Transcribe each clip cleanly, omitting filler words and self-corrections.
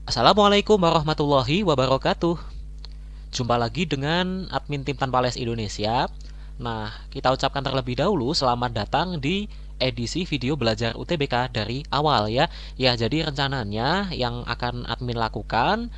Assalamualaikum warahmatullahi wabarakatuh. Jumpa lagi dengan admin tim Tanpa Les Indonesia. Nah, kita ucapkan terlebih dahulu selamat datang di edisi video belajar UTBK dari awal ya. Ya, jadi rencananya yang akan admin lakukan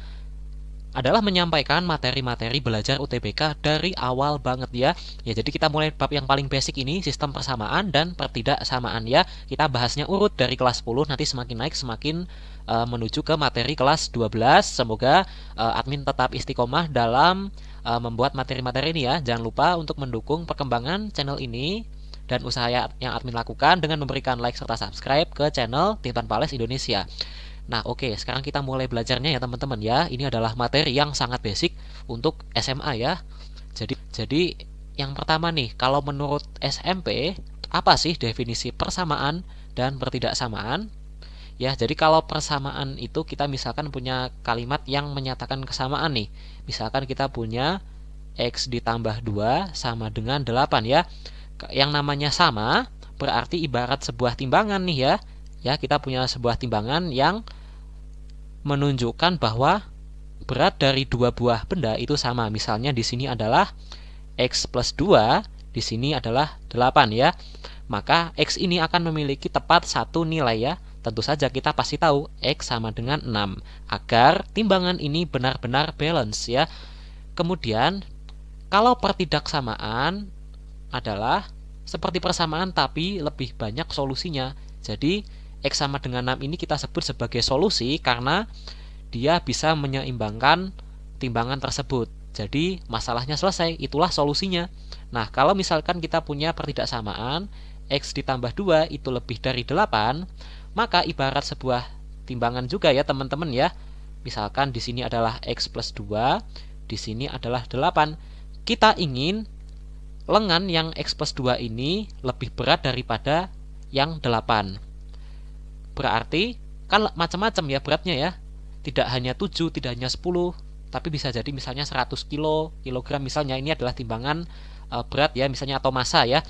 adalah menyampaikan materi-materi belajar UTBK dari awal banget ya. Ya, jadi kita mulai bab yang paling basic ini, sistem persamaan dan pertidaksamaan ya. Kita bahasnya urut dari kelas 10, nanti semakin naik semakin menuju ke materi kelas 12. Semoga admin tetap istiqomah dalam membuat materi-materi ini ya. Jangan lupa untuk mendukung perkembangan channel ini dan usaha yang admin lakukan dengan memberikan like serta subscribe ke channel Tim Tanpa Les Indonesia. Nah, oke, sekarang kita mulai belajarnya ya teman-teman ya. Ini adalah materi yang sangat basic untuk SMA ya. Jadi yang pertama nih, kalau menurut SMP, apa sih definisi persamaan dan pertidaksamaan? Ya, jadi kalau persamaan itu kita misalkan punya kalimat yang menyatakan kesamaan nih. Misalkan kita punya X ditambah 2 sama dengan 8 ya. Yang namanya sama berarti ibarat sebuah timbangan nih ya. Ya, kita punya sebuah timbangan yang menunjukkan bahwa berat dari dua buah benda itu sama. Misalnya di sini adalah X plus 2, di sini adalah 8 ya. Maka X ini akan memiliki tepat satu nilai ya. Tentu saja kita pasti tahu X sama dengan 6 agar timbangan ini benar-benar balance ya. Kemudian kalau pertidaksamaan adalah seperti persamaan tapi lebih banyak solusinya. Jadi X sama dengan 6 ini kita sebut sebagai solusi karena dia bisa menyeimbangkan timbangan tersebut. Jadi masalahnya selesai, itulah solusinya. Nah, kalau misalkan kita punya pertidaksamaan X ditambah 2 itu lebih dari 8, maka ibarat sebuah timbangan juga ya teman-teman ya. Misalkan di sini adalah X plus 2, di sini adalah 8. Kita ingin lengan yang X plus 2 ini lebih berat daripada yang 8. Berarti kan macam-macam ya beratnya ya. Tidak hanya 7, tidak hanya 10, tapi bisa jadi misalnya 100 kilogram misalnya. Ini adalah timbangan berat ya misalnya atau massa ya.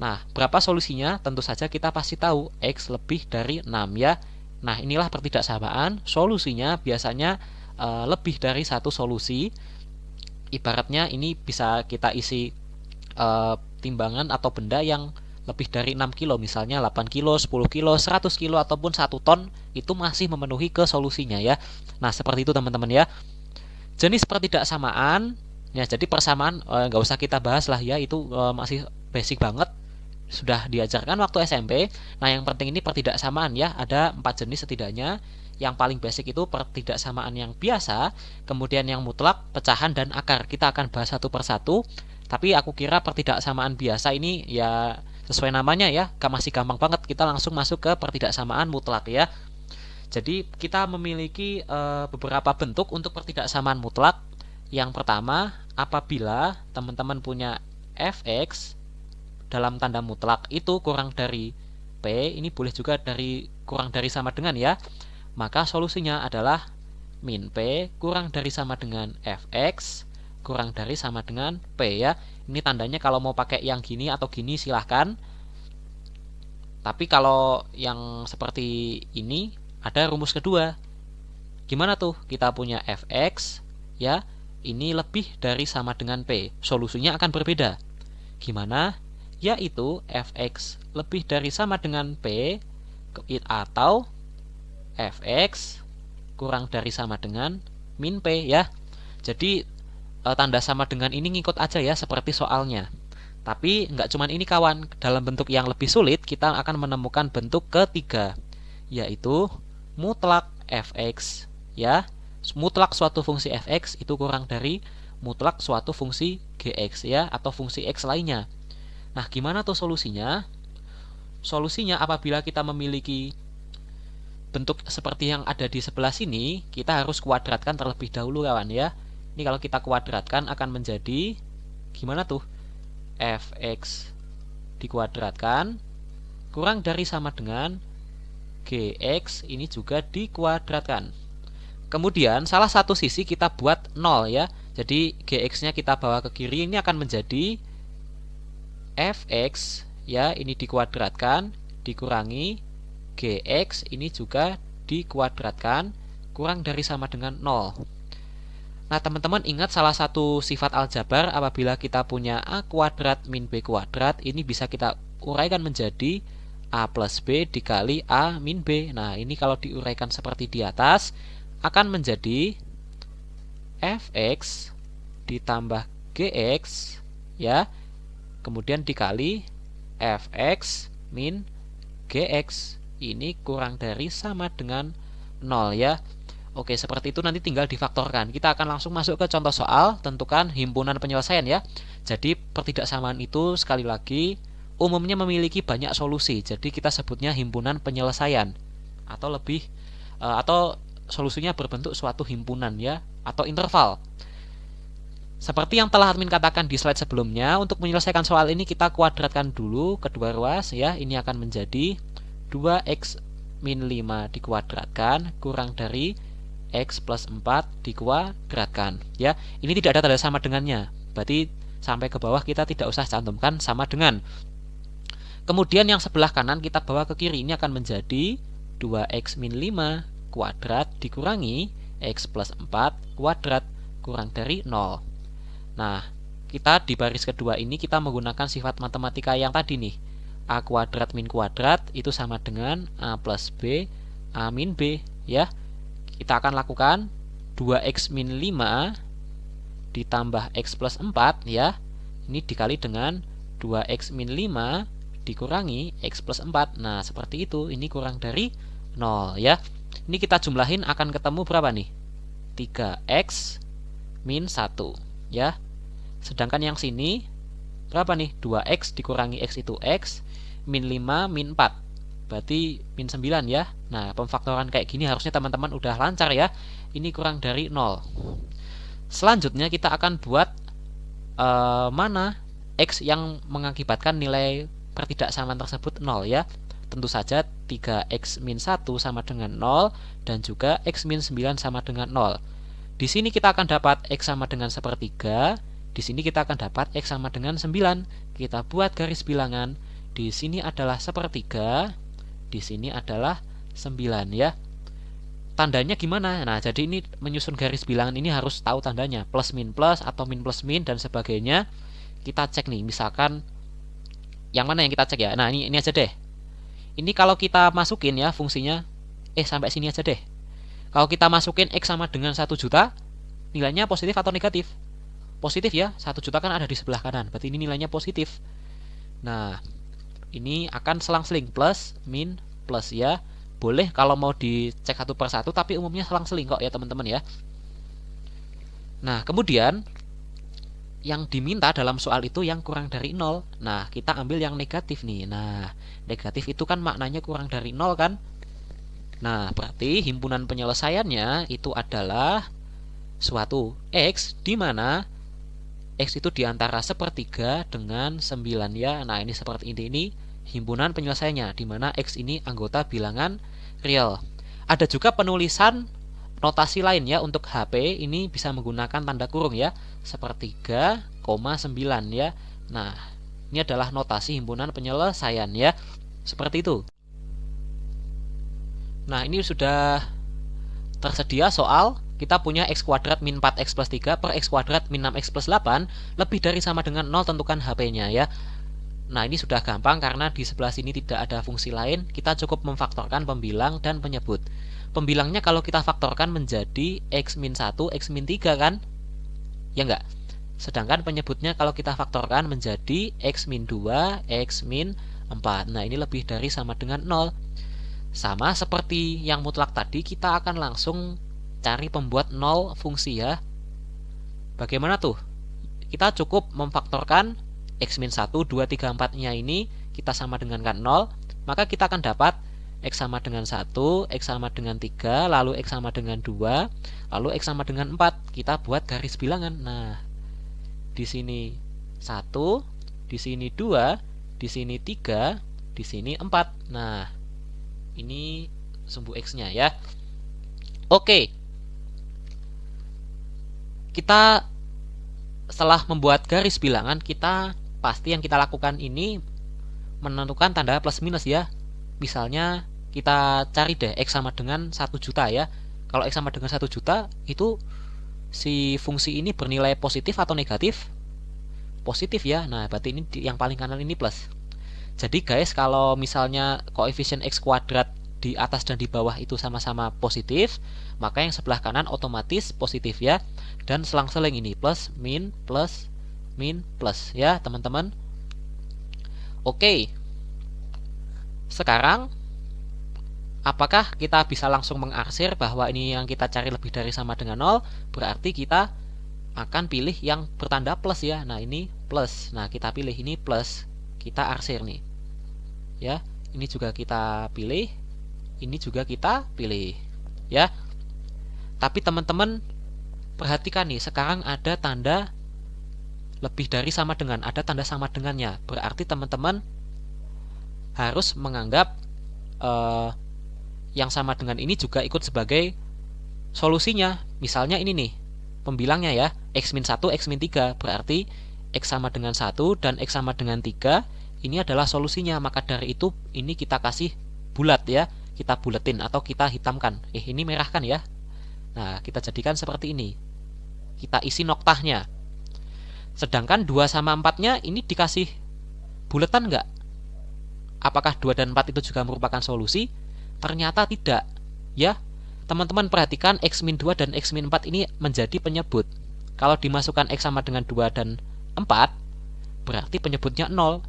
Nah, berapa solusinya? Tentu saja kita pasti tahu X lebih dari 6 ya. Nah, inilah pertidaksamaan. Solusinya biasanya lebih dari satu solusi. Ibaratnya ini bisa kita isi timbangan atau benda yang lebih dari 6 kilo, misalnya 8 kilo, 10 kilo, 100 kilo, ataupun 1 ton, itu masih memenuhi ke solusinya ya. Nah, seperti itu teman-teman ya. Jenis pertidaksamaan, ya jadi persamaan nggak usah kita bahas lah ya, itu masih basic banget. Sudah diajarkan waktu SMP. Nah, yang penting ini pertidaksamaan ya, ada 4 jenis setidaknya. Yang paling basic itu pertidaksamaan yang biasa, kemudian yang mutlak, pecahan, dan akar. Kita akan bahas satu persatu. Tapi aku kira pertidaksamaan biasa ini ya sesuai namanya ya, masih gampang banget. Kita langsung masuk ke pertidaksamaan mutlak ya. Jadi kita memiliki beberapa bentuk untuk pertidaksamaan mutlak. Yang pertama, apabila teman-teman punya fx dalam tanda mutlak itu kurang dari P, ini boleh juga dari kurang dari sama dengan ya, maka solusinya adalah min P kurang dari sama dengan Fx kurang dari sama dengan P ya. Ini tandanya kalau mau pakai yang gini atau gini silahkan. Tapi kalau yang seperti ini ada rumus kedua. Gimana tuh? Kita punya Fx ya, ini lebih dari sama dengan P. Solusinya akan berbeda. Gimana? Yaitu fx lebih dari sama dengan P atau fx kurang dari sama dengan min P ya. Jadi tanda sama dengan ini ngikut aja ya seperti soalnya. Tapi nggak cuman ini kawan, dalam bentuk yang lebih sulit kita akan menemukan bentuk ketiga, yaitu mutlak fx ya. Mutlak suatu fungsi fx itu kurang dari mutlak suatu fungsi gx ya, atau fungsi x lainnya. Nah, gimana tuh solusinya? Solusinya apabila kita memiliki bentuk seperti yang ada di sebelah sini, kita harus kuadratkan terlebih dahulu kawan ya. Ini kalau kita kuadratkan akan menjadi gimana tuh? Fx dikuadratkan kurang dari sama dengan gx ini juga dikuadratkan. Kemudian salah satu sisi kita buat 0 ya. Jadi gx-nya kita bawa ke kiri, ini akan menjadi fx ya, ini dikuadratkan dikurangi gx ini juga dikuadratkan kurang dari sama dengan 0. Nah, teman-teman ingat salah satu sifat aljabar apabila kita punya A kuadrat min B kuadrat, ini bisa kita uraikan menjadi A plus B dikali A min B. Nah, ini kalau diuraikan seperti di atas, akan menjadi fx ditambah gx, ya, kemudian dikali fx min gx. Ini kurang dari sama dengan 0, ya. Oke, seperti itu nanti tinggal difaktorkan. Kita akan langsung masuk ke contoh soal, tentukan himpunan penyelesaian ya. Jadi pertidaksamaan itu sekali lagi umumnya memiliki banyak solusi. Jadi kita sebutnya himpunan penyelesaian atau solusinya berbentuk suatu himpunan ya atau interval. Seperti yang telah admin katakan di slide sebelumnya, untuk menyelesaikan soal ini kita kuadratkan dulu kedua ruas ya. Ini akan menjadi 2x min 5 dikuadratkan kurang dari x plus 4 dikuadratkan ya. Ini tidak ada tanda sama dengannya, berarti sampai ke bawah kita tidak usah cantumkan sama dengan. Kemudian yang sebelah kanan kita bawa ke kiri, ini akan menjadi 2x min 5 kuadrat dikurangi x plus 4 kuadrat kurang dari 0. Nah, kita di baris kedua ini kita menggunakan sifat matematika yang tadi nih. A kuadrat min kuadrat itu sama dengan A plus B A min B ya. Kita akan lakukan 2x min 5 ditambah x plus 4 ya. Ini dikali dengan 2x min 5 dikurangi x plus 4. Nah, seperti itu. Ini kurang dari 0 ya. Ini kita jumlahin akan ketemu berapa nih? 3x min 1 ya. Sedangkan yang sini berapa nih? 2x dikurangi x itu x, min 5 min 4. Berarti min 9 ya. Nah, pemfaktoran kayak gini harusnya teman-teman udah lancar ya. Ini kurang dari 0. Selanjutnya kita akan buat mana x yang mengakibatkan nilai pertidaksamaan tersebut 0 ya. Tentu saja 3x min 1 sama dengan 0 dan juga x min 9 sama dengan 0. Di sini kita akan dapat x sama dengan sepertiga. Di sini kita akan dapat x sama dengan 9. Kita buat garis bilangan. Di sini adalah sepertiga. Di sini adalah 9 ya. Tandanya gimana? Nah, jadi ini menyusun garis bilangan ini harus tahu tandanya, plus min plus atau min plus min dan sebagainya. Kita cek nih, misalkan yang mana yang kita cek ya. Nah, ini aja deh. Ini kalau kita masukin ya fungsinya sampai sini aja deh. Kalau kita masukin x sama dengan 1 juta, nilainya positif atau negatif? Positif ya, 1 juta kan ada di sebelah kanan, berarti ini nilainya positif. Nah, ini akan selang-seling plus min plus ya. Boleh kalau mau dicek satu per satu, tapi umumnya selang-seling kok ya teman-teman ya. Nah, kemudian yang diminta dalam soal itu yang kurang dari 0. Nah, kita ambil yang negatif nih. Nah, negatif itu kan maknanya kurang dari 0 kan. Nah, berarti himpunan penyelesaiannya itu adalah suatu x di mana x itu diantara sepertiga dengan 9 ya. Nah, ini seperti ini himpunan penyelesaiannya, di mana x ini anggota bilangan real. Ada juga penulisan notasi lain ya untuk HP, ini bisa menggunakan tanda kurung ya, sepertiga, 9 ya. Nah, ini adalah notasi himpunan penyelesaian ya, seperti itu. Nah, ini sudah tersedia soal. Kita punya x kuadrat min 4x plus 3 per x kuadrat min 6x plus 8 lebih dari sama dengan 0, tentukan HP-nya ya. Nah, ini sudah gampang karena di sebelah sini tidak ada fungsi lain. Kita cukup memfaktorkan pembilang dan penyebut. Pembilangnya kalau kita faktorkan menjadi x min 1, x min 3 kan? Ya enggak? Sedangkan penyebutnya kalau kita faktorkan menjadi x min 2, x min 4. Nah, ini lebih dari sama dengan 0. Sama seperti yang mutlak tadi, kita akan langsung cari pembuat 0 fungsi ya. Bagaimana tuh? Kita cukup memfaktorkan x min 1, 2, 3, 4 nya ini kita sama dengan kan 0. Maka kita akan dapat x sama dengan 1, x sama dengan 3, lalu x sama dengan 2, lalu x sama dengan 4. Kita buat garis bilangan. Nah, di sini 1, di sini 2, di sini 3, di sini 4. Nah, ini sumbu x-nya ya. Oke. Kita setelah membuat garis bilangan, kita pasti yang kita lakukan ini menentukan tanda plus minus ya. Misalnya kita cari deh x sama dengan 1 juta ya. Kalau X sama dengan 1 juta, itu si fungsi ini bernilai positif atau negatif? Positif ya. Nah, berarti ini yang paling kanan ini plus. Jadi guys, kalau misalnya koefisien X kuadrat di atas dan di bawah itu sama-sama positif, maka yang sebelah kanan otomatis positif ya. Dan selang-seling ini plus, min, plus ya teman-teman. Oke. Sekarang apakah kita bisa langsung mengarsir bahwa ini yang kita cari lebih dari sama dengan 0? Berarti kita akan pilih yang bertanda plus ya. Nah, ini plus. Nah, kita pilih ini plus. Kita arsir nih. Ya, ini juga kita pilih. Ini juga kita pilih. Ya. Tapi teman-teman perhatikan nih, sekarang ada tanda lebih dari sama dengan, ada tanda sama dengannya. Berarti teman-teman harus menganggap yang sama dengan ini juga ikut sebagai solusinya. Misalnya ini nih, pembilangnya ya, x-1, x-3. Berarti x sama dengan 1 dan x sama dengan 3. Ini adalah solusinya. Maka dari itu ini kita kasih bulat ya. Kita buletin atau kita hitamkan. Ini merah kan ya. Nah, kita jadikan seperti ini. Kita isi noktahnya. Sedangkan 2 sama 4-nya ini dikasih buletan nggak? Apakah 2 dan 4 itu juga merupakan solusi? Ternyata tidak. Ya, teman-teman perhatikan x-2 dan x-4 ini menjadi penyebut. Kalau dimasukkan x sama dengan 2 dan 4, berarti penyebutnya 0.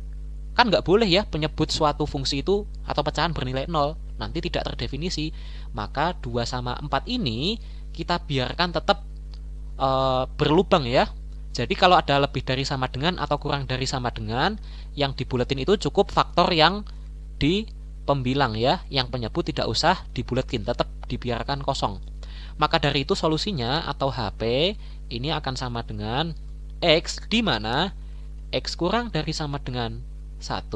Kan nggak boleh ya penyebut suatu fungsi itu atau pecahan bernilai 0. Nanti tidak terdefinisi. Maka 2 sama 4 ini kita biarkan tetap berlubang ya. Jadi kalau ada lebih dari sama dengan atau kurang dari sama dengan, yang dibuletin itu cukup faktor yang di pembilang ya. Yang penyebut tidak usah dibuletin, tetap dibiarkan kosong. Maka dari itu solusinya atau HP ini akan sama dengan X, di mana X kurang dari sama dengan 1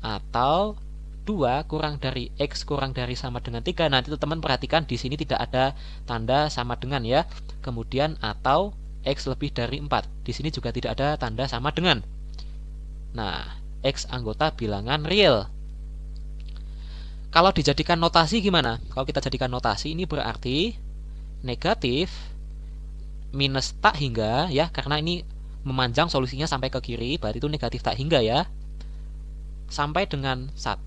atau 2 kurang dari X kurang dari sama dengan 3. Nanti teman perhatikan di sini tidak ada tanda sama dengan ya. Kemudian atau X lebih dari 4. Di sini juga tidak ada tanda sama dengan. Nah, X anggota bilangan real. Kalau dijadikan notasi gimana? Kalau kita jadikan notasi ini berarti negatif minus tak hingga ya, karena ini memanjang solusinya sampai ke kiri, berarti itu negatif tak hingga ya. Sampai dengan 1.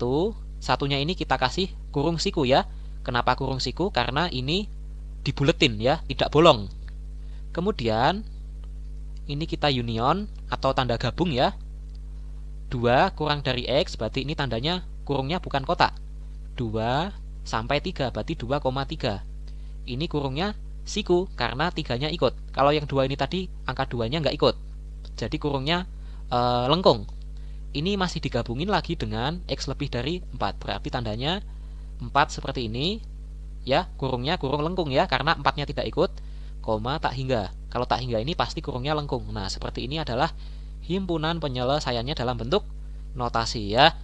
Satunya ini kita kasih kurung siku ya. Kenapa kurung siku? Karena ini dibuletin ya, tidak bolong. Kemudian ini kita union atau tanda gabung ya. 2 kurang dari X berarti ini tandanya kurungnya bukan kotak. 2 sampai 3 berarti 2,3. Ini kurungnya siku karena 3-nya ikut. Kalau yang 2 ini tadi angka 2-nya nggak ikut. Jadi kurungnya lengkung. Ini masih digabungin lagi dengan X lebih dari 4. Berarti tandanya 4 seperti ini ya, kurungnya kurung lengkung ya, karena 4-nya tidak ikut. Koma tak hingga. Kalau tak hingga ini pasti kurungnya lengkung. Nah, seperti ini adalah himpunan penyelesaiannya dalam bentuk notasi ya.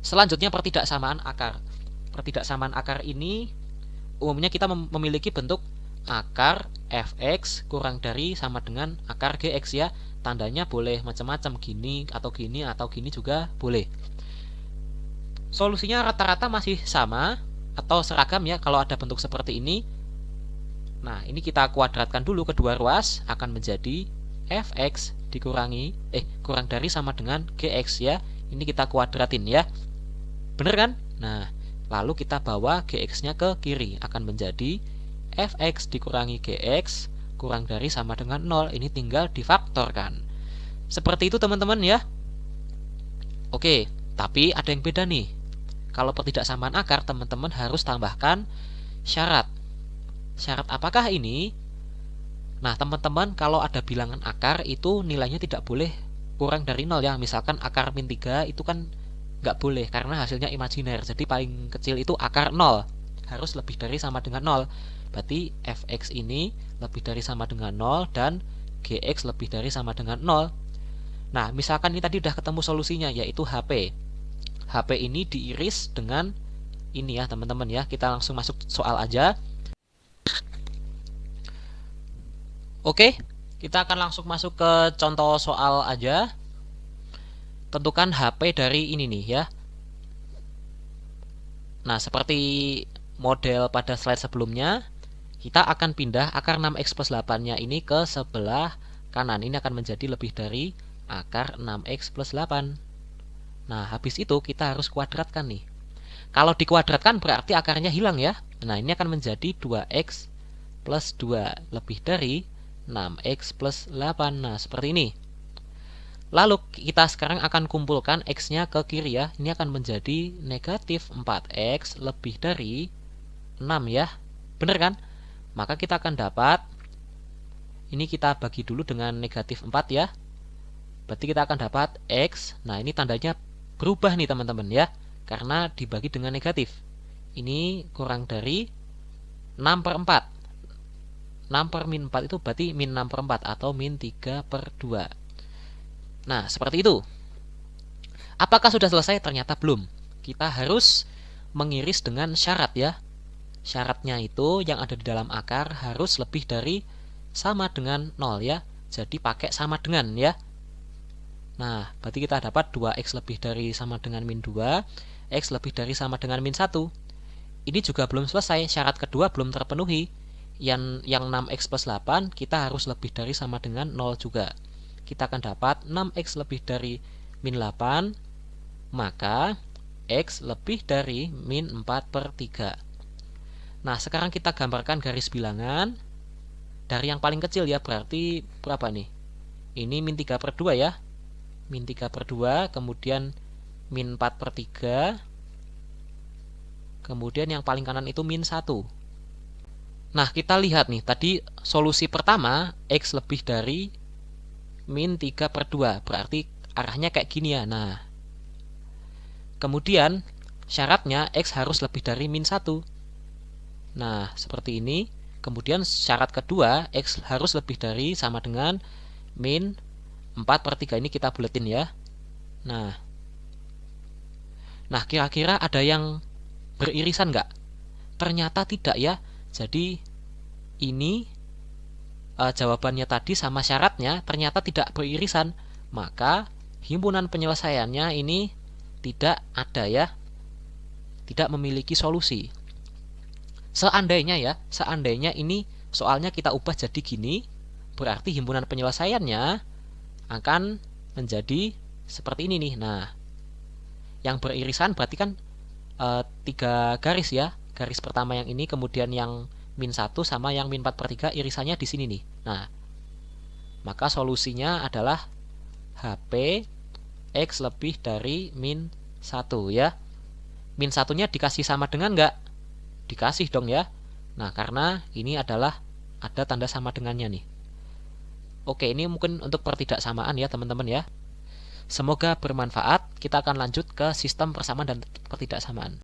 Selanjutnya pertidaksamaan akar. Pertidaksamaan akar ini umumnya kita memiliki bentuk akar fx kurang dari sama dengan akar gx ya. Tandanya boleh macam-macam, gini atau gini atau gini juga boleh. Solusinya rata-rata masih sama atau seragam ya kalau ada bentuk seperti ini. Nah, ini kita kuadratkan dulu kedua ruas, akan menjadi fx dikurangi kurang dari sama dengan gx ya. Ini kita kuadratin ya. Bener kan? Nah, lalu kita bawa gx-nya ke kiri, akan menjadi fx dikurangi gx kurang dari sama dengan 0. Ini tinggal difaktorkan. Seperti itu teman-teman ya. Oke, tapi ada yang beda nih. Kalau pertidaksamaan akar, teman-teman harus tambahkan syarat. Syarat apakah ini? Nah, teman-teman kalau ada bilangan akar itu nilainya tidak boleh kurang dari 0 ya. Misalkan akar min 3 itu kan nggak boleh karena hasilnya imajiner. Jadi paling kecil itu akar 0. Harus lebih dari sama dengan 0. Berarti fx ini lebih dari sama dengan 0 dan gx lebih dari sama dengan 0. Nah, misalkan ini tadi udah ketemu solusinya yaitu HP. HP ini diiris dengan ini ya teman-teman ya. Kita langsung masuk soal aja. Oke, kita akan langsung masuk ke contoh soal aja. Tentukan HP dari ini nih ya. Nah, seperti model pada slide sebelumnya, kita akan pindah akar 6x plus 8-nya ini ke sebelah kanan. Ini akan menjadi lebih dari akar 6x plus 8. Nah, habis itu kita harus kuadratkan nih. Kalau dikuadratkan berarti akarnya hilang ya. Nah, ini akan menjadi 2x plus 2 lebih dari 6x plus 8. Nah, seperti ini. Lalu kita sekarang akan kumpulkan x-nya ke kiri ya. Ini akan menjadi negatif 4x lebih dari 6 ya. Bener kan? Maka kita akan dapat, ini kita bagi dulu dengan negatif 4 ya. Berarti kita akan dapat x. Nah, ini tandanya berubah nih teman-teman ya, karena dibagi dengan negatif. Ini kurang dari 6 per 4. 6 per min 4 itu berarti min 6 per 4 atau min 3 per 2. Nah, seperti itu. Apakah sudah selesai? Ternyata belum. Kita harus mengiris dengan syarat ya. Syaratnya itu yang ada di dalam akar harus lebih dari sama dengan 0 ya. Jadi pakai sama dengan ya. Nah, berarti kita dapat 2x lebih dari sama dengan min 2, x lebih dari sama dengan min 1. Ini juga belum selesai, syarat kedua belum terpenuhi. Yang 6x plus 8 kita harus lebih dari sama dengan 0 juga. Kita akan dapat 6x lebih dari min 8, maka x lebih dari min 4 per 3. Nah, sekarang kita gambarkan garis bilangan. Dari yang paling kecil ya, berarti berapa nih? Ini min 3 per 2 ya. Min 3 per 2, kemudian min 4 per 3. Kemudian yang paling kanan itu min 1. Nah, kita lihat nih, tadi solusi pertama, x lebih dari min 3 per 2, berarti arahnya kayak gini ya. Nah, kemudian syaratnya x harus lebih dari min 1. Nah, seperti ini. Kemudian syarat kedua, x harus lebih dari sama dengan min 4 per 3. Ini kita buletin ya. Nah, kira-kira ada yang beririsan nggak? Ternyata tidak ya. Jadi ini jawabannya tadi sama syaratnya ternyata tidak beririsan, maka himpunan penyelesaiannya ini tidak ada ya, tidak memiliki solusi. Seandainya ini soalnya kita ubah jadi gini, berarti himpunan penyelesaiannya akan menjadi seperti ini nih. Nah, yang beririsan berarti kan 3 garis ya. Garis pertama yang ini, kemudian yang min 1 sama yang min 4 per 3 irisannya di sini nih. Nah, maka solusinya adalah HP X lebih dari min 1 ya. Min 1-nya dikasih sama dengan enggak? Dikasih dong ya. Nah, karena ini adalah ada tanda sama dengannya nih. Oke, ini mungkin untuk pertidaksamaan ya teman-teman ya. Semoga bermanfaat. Kita akan lanjut ke sistem persamaan dan pertidaksamaan.